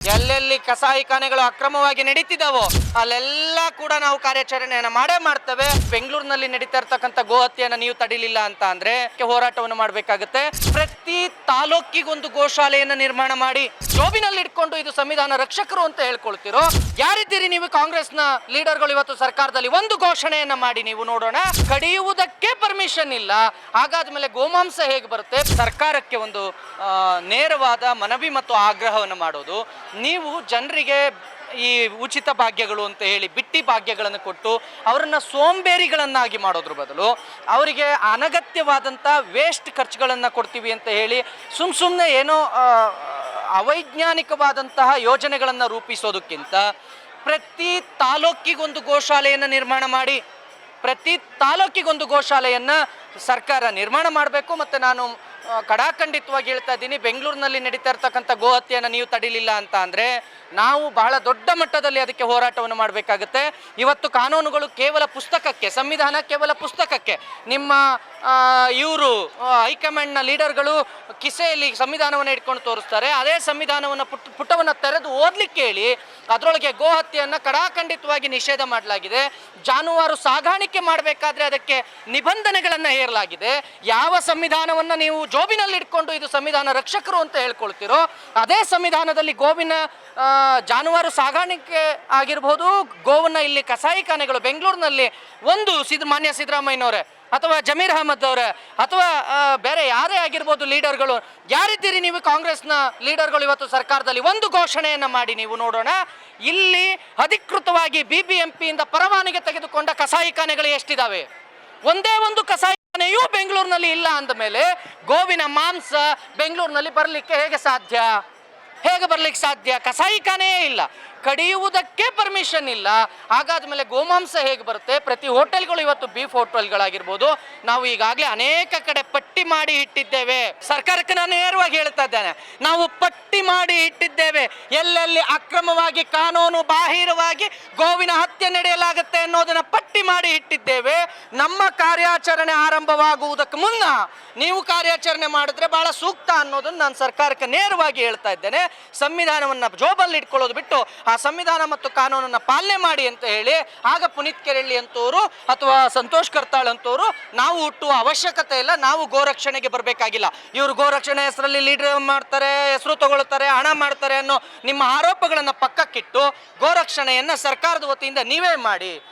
ಎಲ್ಲೆಲ್ಲಿ ಕಸಾಯಿಖಾನೆಗಳು ಅಕ್ರಮವಾಗಿ ನಡೀತಿದಾವೋ ಅಲ್ಲೆಲ್ಲ ಕೂಡ ನಾವು ಕಾರ್ಯಾಚರಣೆಯನ್ನು ಮಾಡ್ತೇವೆ. ಬೆಂಗಳೂರಿನಲ್ಲಿ ನಡೀತಾ ಇರ್ತಕ್ಕಂಥ ಗೋಹತ್ಯೆಯನ್ನು ನೀವು ತಡಿಲಿಲ್ಲ ಅಂತ ಅಂದ್ರೆ ಹೋರಾಟವನ್ನು ಮಾಡಬೇಕಾಗುತ್ತೆ. ಪ್ರತಿ ತಾಲೂಕಿಗೊಂದು ಗೋಶಾಲೆಯನ್ನು ನಿರ್ಮಾಣ ಮಾಡಿ ಜೋಬಿನಲ್ಲಿ ಇಟ್ಕೊಂಡು ಇದು ಸಂವಿಧಾನ ರಕ್ಷಕರು ಅಂತ ಹೇಳ್ಕೊಳ್ತಿರೋ ಯಾರಿದ್ದೀರಿ ನೀವು? ಕಾಂಗ್ರೆಸ್ನ ಲೀಡರ್ಗಳು ಇವತ್ತು ಸರ್ಕಾರದಲ್ಲಿ ಒಂದು ಘೋಷಣೆಯನ್ನ ಮಾಡಿ ನೀವು ನೋಡೋಣ. ಕಡಿಯುವುದಕ್ಕೆ ಪರ್ಮಿಷನ್ ಇಲ್ಲ, ಹಾಗಾದ್ಮೇಲೆ ಗೋಮಾಂಸ ಹೇಗೆ ಬರುತ್ತೆ? ಸರ್ಕಾರಕ್ಕೆ ಒಂದು ನೇರವಾದ ಮನವಿ ಮತ್ತು ಆಗ್ರಹವನ್ನು ಮಾಡೋದು, ನೀವು ಜನರಿಗೆ ಈ ಉಚಿತ ಭಾಗ್ಯಗಳು ಅಂತ ಹೇಳಿ ಬಿಟ್ಟಿ ಭಾಗ್ಯಗಳನ್ನು ಕೊಟ್ಟು ಅವರನ್ನು ಸೋಂಬೇರಿಗಳನ್ನಾಗಿ ಮಾಡೋದ್ರ ಬದಲು ಅವರಿಗೆ ಅನಗತ್ಯವಾದಂಥ ವೇಸ್ಟ್ ಖರ್ಚುಗಳನ್ನು ಕೊಡ್ತೀವಿ ಅಂತ ಹೇಳಿ ಸುಮ್ಮನೆ ಏನೋ ಅವೈಜ್ಞಾನಿಕವಾದಂತಹ ಯೋಜನೆಗಳನ್ನು ರೂಪಿಸೋದಕ್ಕಿಂತ ಪ್ರತಿ ತಾಲೂಕಿಗೊಂದು ಗೋಶಾಲೆಯನ್ನು ನಿರ್ಮಾಣ ಮಾಡಿ, ಪ್ರತಿ ತಾಲೂಕಿಗೊಂದು ಗೋಶಾಲೆಯನ್ನು ಸರ್ಕಾರ ನಿರ್ಮಾಣ ಮಾಡಬೇಕು. ಮತ್ತು ನಾನು ಕಡಾಖಂಡಿತವಾಗಿ ಹೇಳ್ತಾ ಇದ್ದೀನಿ, ಬೆಂಗಳೂರಿನಲ್ಲಿ ನಡೀತಾ ಇರ್ತಕ್ಕಂಥ ಗೋಹತ್ಯೆಯನ್ನು ನೀವು ತಡಿಲಿಲ್ಲ ಅಂತ ಅಂದರೆ ನಾವು ಬಹಳ ದೊಡ್ಡ ಮಟ್ಟದಲ್ಲಿ ಅದಕ್ಕೆ ಹೋರಾಟವನ್ನು ಮಾಡಬೇಕಾಗುತ್ತೆ. ಇವತ್ತು ಕಾನೂನುಗಳು ಕೇವಲ ಪುಸ್ತಕಕ್ಕೆ, ಸಂವಿಧಾನ ಕೇವಲ ಪುಸ್ತಕಕ್ಕೆ, ನಿಮ್ಮ ಇವರು ಹೈಕಮಾಂಡ್ನ ಲೀಡರ್ಗಳು ಕಿಸೆಯಲ್ಲಿ ಸಂವಿಧಾನವನ್ನು ಇಟ್ಕೊಂಡು ತೋರಿಸ್ತಾರೆ. ಅದೇ ಸಂವಿಧಾನವನ್ನು ಪುಟವನ್ನು ತೆರೆದು ಓದಲಿಕ್ಕೆ ಹೇಳಿ ಅದರೊಳಗೆ ಗೋಹತ್ಯೆಯನ್ನು ಕಡಾಖಂಡಿತವಾಗಿ ನಿಷೇಧ ಮಾಡಲಾಗಿದೆ. ಜಾನುವಾರು ಸಾಗಾಣಿಕೆ ಮಾಡಬೇಕಾದ್ರೆ ಅದಕ್ಕೆ ನಿಬಂಧನೆಗಳನ್ನು ಹೇರಲಾಗಿದೆ. ಯಾವ ಸಂವಿಧಾನವನ್ನು ನೀವು ಜೋಬಿನಲ್ಲಿ ಇಟ್ಕೊಂಡು ಇದು ಸಂವಿಧಾನ ರಕ್ಷಕರು ಅಂತ ಹೇಳ್ಕೊಳ್ತಿರೋ ಅದೇ ಸಂವಿಧಾನದಲ್ಲಿ ಗೋವಿನ ಜಾನುವಾರು ಸಾಗಾಣಿಕೆ ಆಗಿರ್ಬೋದು, ಗೋವನ್ನ ಇಲ್ಲಿ ಕಸಾಯಿಖಾನೆಗಳು ಬೆಂಗಳೂರಿನಲ್ಲಿ ಒಂದು ಮಾನ್ಯ ಸಿದ್ದರಾಮಯ್ಯನವರೇ ಅಥವಾ ಜಮೀರ್ ಅಹಮದ್ ಅವರೇ ಅಥವಾ ಬೇರೆ ಯಾರೇ ಆಗಿರ್ಬೋದು ಲೀಡರ್ಗಳು, ಯಾರಿದ್ದೀರಿ ನೀವು? ಕಾಂಗ್ರೆಸ್ನ ಲೀಡರ್ಗಳು ಇವತ್ತು ಸರ್ಕಾರದಲ್ಲಿ ಒಂದು ಘೋಷಣೆಯನ್ನು ಮಾಡಿ ನೀವು ನೋಡೋಣ. ಇಲ್ಲಿ ಅಧಿಕೃತವಾಗಿ BBMPಯಿಂದ ಪರವಾನಗಿ ತೆಗೆದುಕೊಂಡ ಕಸಾಯಿಖಾನೆಗಳು ಎಷ್ಟಿದ್ದಾವೆ? ಒಂದೇ ಒಂದು ಕಸಾಯಿಖಾನೆಯೂ ಬೆಂಗಳೂರಿನಲ್ಲಿ ಇಲ್ಲ ಅಂದಮೇಲೆ ಗೋವಿನ ಮಾಂಸ ಬೆಂಗಳೂರಿನಲ್ಲಿ ಬರಲಿಕ್ಕೆ ಹೇಗೆ ಸಾಧ್ಯ? ಕಸಾಯಿಖಾನೆಯೇ ಇಲ್ಲ, ಕಡಿಯುವುದಕ್ಕೆ ಪರ್ಮಿಷನ್ ಇಲ್ಲ, ಹಾಗಾದ್ಮೇಲೆ ಗೋಮಾಂಸ ಹೇಗೆ ಬರುತ್ತೆ? ಪ್ರತಿ ಹೋಟೆಲ್ಗಳು ಇವತ್ತು ಬೀಫ್ ಹೋಟೆಲ್ಗಳಾಗಿರ್ಬೋದು, ನಾವು ಈಗಾಗಲೇ ಅನೇಕ ಕಡೆ ಪಟ್ಟಿ ಮಾಡಿ ಇಟ್ಟಿದ್ದೇವೆ. ಸರ್ಕಾರಕ್ಕೆ ನಾನು ನೇರವಾಗಿ ಹೇಳ್ತಾ ಇದ್ದೇನೆ, ನಾವು ಪಟ್ಟಿ ಮಾಡಿ ಇಟ್ಟಿದ್ದೇವೆ. ಎಲ್ಲೆಲ್ಲಿ ಅಕ್ರಮವಾಗಿ ಕಾನೂನು ಬಾಹಿರವಾಗಿ ಗೋವಿನ ಹತ್ಯೆ ನಡೆಯಲಾಗುತ್ತೆ ಅನ್ನೋದನ್ನ ಪಟ್ಟಿ ಮಾಡಿ ಇಟ್ಟಿದ್ದೇವೆ. ನಮ್ಮ ಕಾರ್ಯಾಚರಣೆ ಆರಂಭವಾಗುವುದಕ್ಕೆ ಮುನ್ನ ನೀವು ಕಾರ್ಯಾಚರಣೆ ಮಾಡಿದ್ರೆ ಬಹಳ ಸೂಕ್ತ ಅನ್ನೋದನ್ನು ನಾನು ಸರ್ಕಾರಕ್ಕೆ ನೇರವಾಗಿ ಹೇಳ್ತಾ ಇದ್ದೇನೆ. ಸಂವಿಧಾನವನ್ನು ಜೋಬಲ್ಲಿ ಇಟ್ಕೊಳ್ಳೋದು ಬಿಟ್ಟು ಆ ಸಂವಿಧಾನ ಮತ್ತು ಕಾನೂನನ್ನು ಪಾಲನೆ ಮಾಡಿ ಅಂತ ಹೇಳಿ ಆಗ ಪುನೀತ್ ಕೆರೆಳ್ಳಿ ಅಂತವರು ಅಥವಾ ಸಂತೋಷ್ ಕರ್ತಾಳ್ ಅಂತವರು ನಾವು ಹುಟ್ಟುವ ಅವಶ್ಯಕತೆ ಇಲ್ಲ. ನಾವು ಗೋರಕ್ಷಣೆಗೆ ಬರಬೇಕಾಗಿಲ್ಲ. ಇವರು ಗೋರಕ್ಷಣೆ ಹೆಸರಲ್ಲಿ ಲೀಡರ್ ಮಾಡ್ತಾರೆ, ಹೆಸರು ತಗೊಳ್ತಾರೆ, ಹಣ ಮಾಡ್ತಾರೆ ಅನ್ನೋ ನಿಮ್ಮ ಆರೋಪಗಳನ್ನು ಪಕ್ಕಕ್ಕಿಟ್ಟು ಗೋರಕ್ಷಣೆಯನ್ನು ಸರ್ಕಾರದ ವತಿಯಿಂದ ನೀವೇ ಮಾಡಿ.